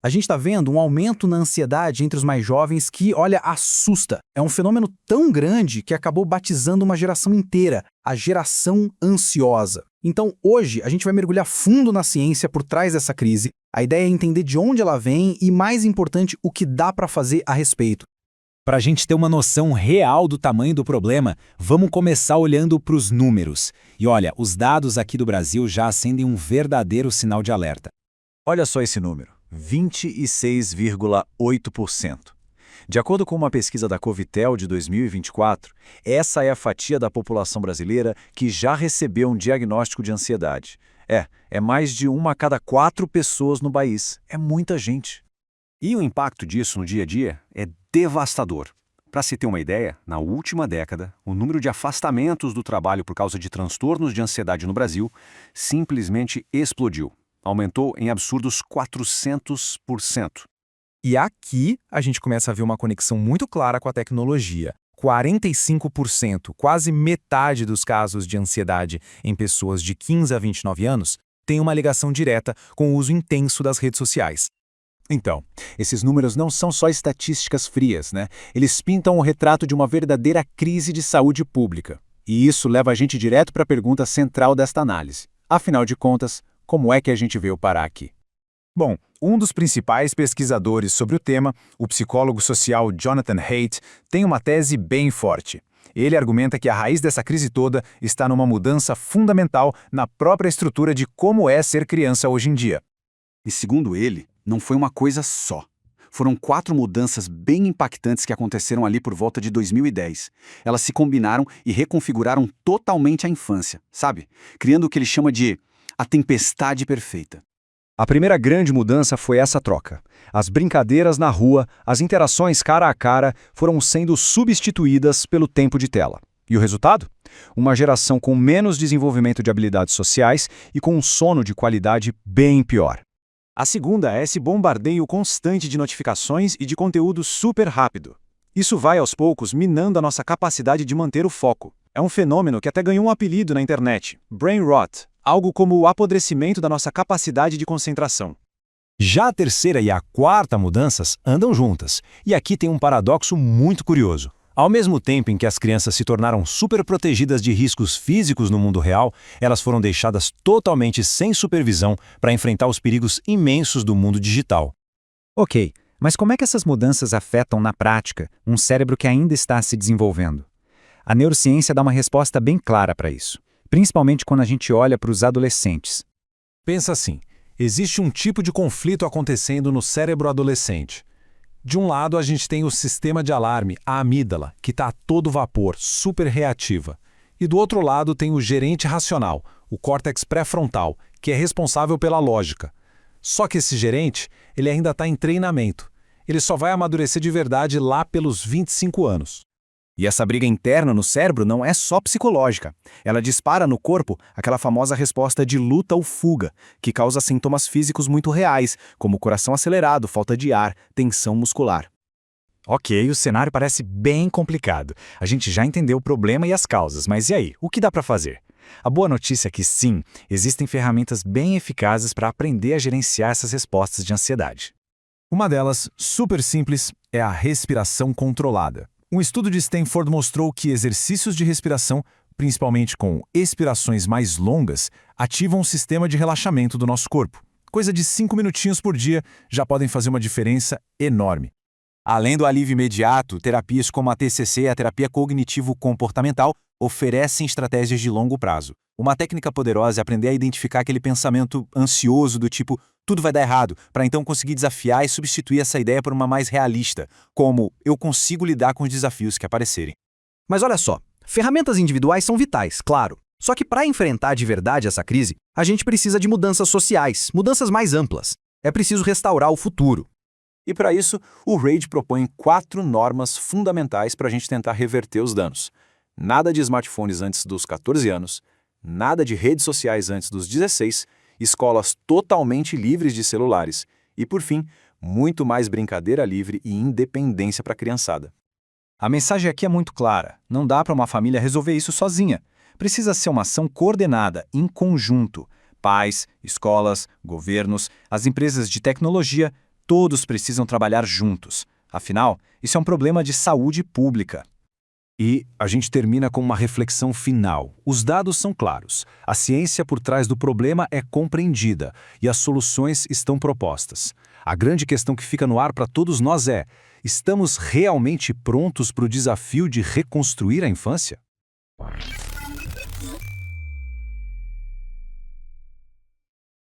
A gente está vendo um aumento na ansiedade entre os mais jovens que, olha, assusta. É um fenômeno tão grande que acabou batizando uma geração inteira, a geração ansiosa. Então, hoje, a gente vai mergulhar fundo na ciência por trás dessa crise. A ideia é entender de onde ela vem e, mais importante, o que dá para fazer a respeito. Para a gente ter uma noção real do tamanho do problema, vamos começar olhando para os números. E olha, os dados aqui do Brasil já acendem um verdadeiro sinal de alerta. Olha só esse número, 26,8%. De acordo com uma pesquisa da Covitel de 2024, essa é a fatia da população brasileira que já recebeu um diagnóstico de ansiedade. É mais de 1 a cada 4 pessoas no país. É muita gente. E o impacto disso no dia a dia é devastador. Para se ter uma ideia, na última década, o número de afastamentos do trabalho por causa de transtornos de ansiedade no Brasil simplesmente explodiu. Aumentou em absurdos 400%. E aqui a gente começa a ver uma conexão muito clara com a tecnologia. 45%, quase metade dos casos de ansiedade em pessoas de 15 a 29 anos, tem uma ligação direta com o uso intenso das redes sociais. Então, esses números não são só estatísticas frias, né? Eles pintam o retrato de uma verdadeira crise de saúde pública. E isso leva a gente direto para a pergunta central desta análise. Afinal de contas, como é que a gente veio parar aqui? Bom, um dos principais pesquisadores sobre o tema, o psicólogo social Jonathan Haidt, tem uma tese bem forte. Ele argumenta que a raiz dessa crise toda está numa mudança fundamental na própria estrutura de como é ser criança hoje em dia. E segundo ele, não foi uma coisa só. Foram 4 mudanças bem impactantes que aconteceram ali por volta de 2010. Elas se combinaram e reconfiguraram totalmente a infância, sabe? Criando o que ele chama de a tempestade perfeita. A primeira grande mudança foi essa troca. As brincadeiras na rua, as interações cara a cara foram sendo substituídas pelo tempo de tela. E o resultado? Uma geração com menos desenvolvimento de habilidades sociais e com um sono de qualidade bem pior. A segunda é esse bombardeio constante de notificações e de conteúdo super rápido. Isso vai aos poucos minando a nossa capacidade de manter o foco. É um fenômeno que até ganhou um apelido na internet, brain rot, algo como o apodrecimento da nossa capacidade de concentração. Já a terceira e a quarta mudanças andam juntas, e aqui tem um paradoxo muito curioso. Ao mesmo tempo em que as crianças se tornaram super protegidas de riscos físicos no mundo real, elas foram deixadas totalmente sem supervisão para enfrentar os perigos imensos do mundo digital. Ok, mas como é que essas mudanças afetam na prática um cérebro que ainda está se desenvolvendo? A neurociência dá uma resposta bem clara para isso, principalmente quando a gente olha para os adolescentes. Pensa assim, existe um tipo de conflito acontecendo no cérebro adolescente. De um lado, a gente tem o sistema de alarme, a amígdala, que está a todo vapor, super reativa. E do outro lado tem o gerente racional, o córtex pré-frontal, que é responsável pela lógica. Só que esse gerente, ele ainda está em treinamento. Ele só vai amadurecer de verdade lá pelos 25 anos. E essa briga interna no cérebro não é só psicológica. Ela dispara no corpo aquela famosa resposta de luta ou fuga, que causa sintomas físicos muito reais, como coração acelerado, falta de ar, tensão muscular. Ok, o cenário parece bem complicado. A gente já entendeu o problema e as causas, mas e aí? O que dá para fazer? A boa notícia é que sim, existem ferramentas bem eficazes para aprender a gerenciar essas respostas de ansiedade. Uma delas, super simples, é a respiração controlada. Um estudo de Stanford mostrou que exercícios de respiração, principalmente com expirações mais longas, ativam o sistema de relaxamento do nosso corpo. Coisa de 5 minutinhos por dia já podem fazer uma diferença enorme. Além do alívio imediato, terapias como a TCC, a terapia cognitivo-comportamental, oferecem estratégias de longo prazo. Uma técnica poderosa é aprender a identificar aquele pensamento ansioso do tipo tudo vai dar errado, para então conseguir desafiar e substituir essa ideia por uma mais realista, como eu consigo lidar com os desafios que aparecerem. Mas olha só, ferramentas individuais são vitais, claro. Só que para enfrentar de verdade essa crise, a gente precisa de mudanças sociais, mudanças mais amplas. É preciso restaurar o futuro. E para isso, o RAID propõe 4 normas fundamentais para a gente tentar reverter os danos. Nada de smartphones antes dos 14 anos, nada de redes sociais antes dos 16, escolas totalmente livres de celulares e, por fim, muito mais brincadeira livre e independência para a criançada. A mensagem aqui é muito clara. Não dá para uma família resolver isso sozinha. Precisa ser uma ação coordenada, em conjunto. Pais, escolas, governos, as empresas de tecnologia, Todos precisam trabalhar juntos. Afinal, isso é um problema de saúde pública. E a gente termina com uma reflexão final. Os dados são claros, a ciência por trás do problema é compreendida e as soluções estão propostas. A grande questão que fica no ar para todos nós é: estamos realmente prontos para o desafio de reconstruir a infância?